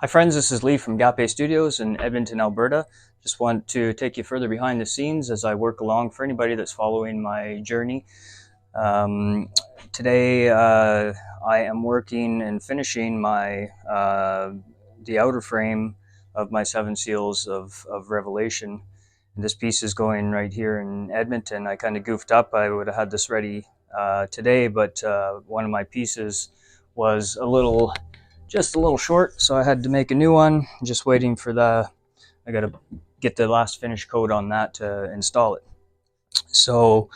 Hi friends, this is Leigh from Agápē Studios in Edmonton, Alberta. Just want to take you further behind the scenes as I work along for anybody that's following my journey. Today I am working and finishing my the outer frame of my Seven Seals of Revelation. And this piece is going right here in Edmonton. I kind of goofed up. I would have had this ready today, but one of my pieces was just a little short, so I had to make a new one. Just waiting for I got to get the last finish coat on that to install it. So,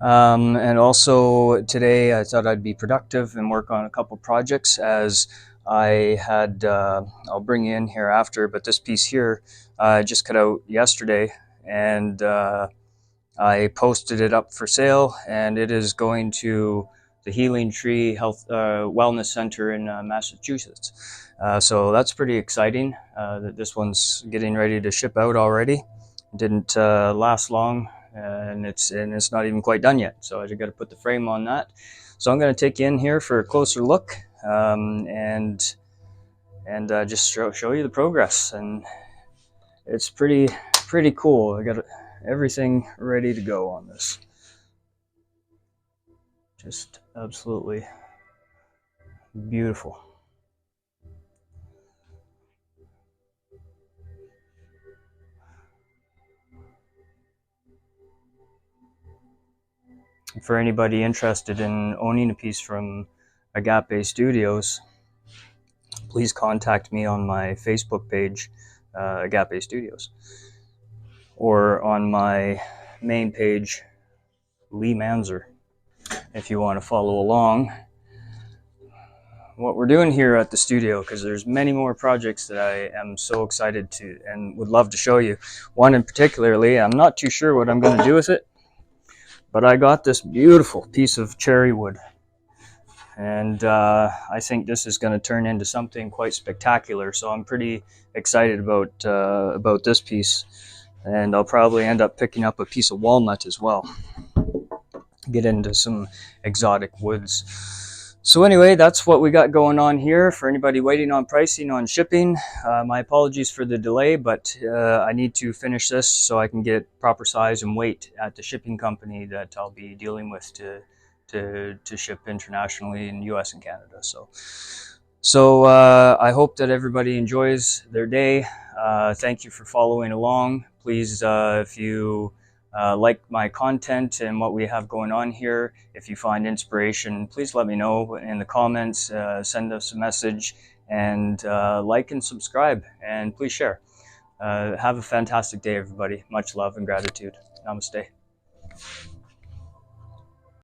and also today I thought I'd be productive and work on a couple projects as I had, I'll bring you in here after, but this piece here I just cut out yesterday, and I posted it up for sale, and it is going to the Healing Tree Health Wellness Center in Massachusetts. So that's pretty exciting that this one's getting ready to ship out already. It didn't last long, and it's not even quite done yet. So I just got to put the frame on that. So I'm going to take you in here for a closer look and just show you the progress. And it's pretty cool. I got everything ready to go on this. Just absolutely beautiful. For anybody interested in owning a piece from Agápē Studios, please contact me on my Facebook page, Agápē Studios, or on my main page, Leigh Manzer, if you want to follow along what we're doing here at the studio, because there's many more projects that I am so excited to and would love to show you. One in particularly, I'm not too sure what I'm going to do with it, but I got this beautiful piece of cherry wood, and I think this is going to turn into something quite spectacular. So I'm pretty excited about this piece, and I'll probably end up picking up a piece of walnut as well. Get into some exotic woods. So anyway, that's what we got going on here. For anybody waiting on pricing on shipping, my apologies for the delay, but I need to finish this so I can get proper size and weight at the shipping company that I'll be dealing with to ship internationally in US and Canada. So I hope that everybody enjoys their day. Thank you for following along. Please, if you like my content and what we have going on here, if you find inspiration, please let me know in the comments, send us a message, and like and subscribe, and please share. Have a fantastic day, everybody. Much love and gratitude. Namaste.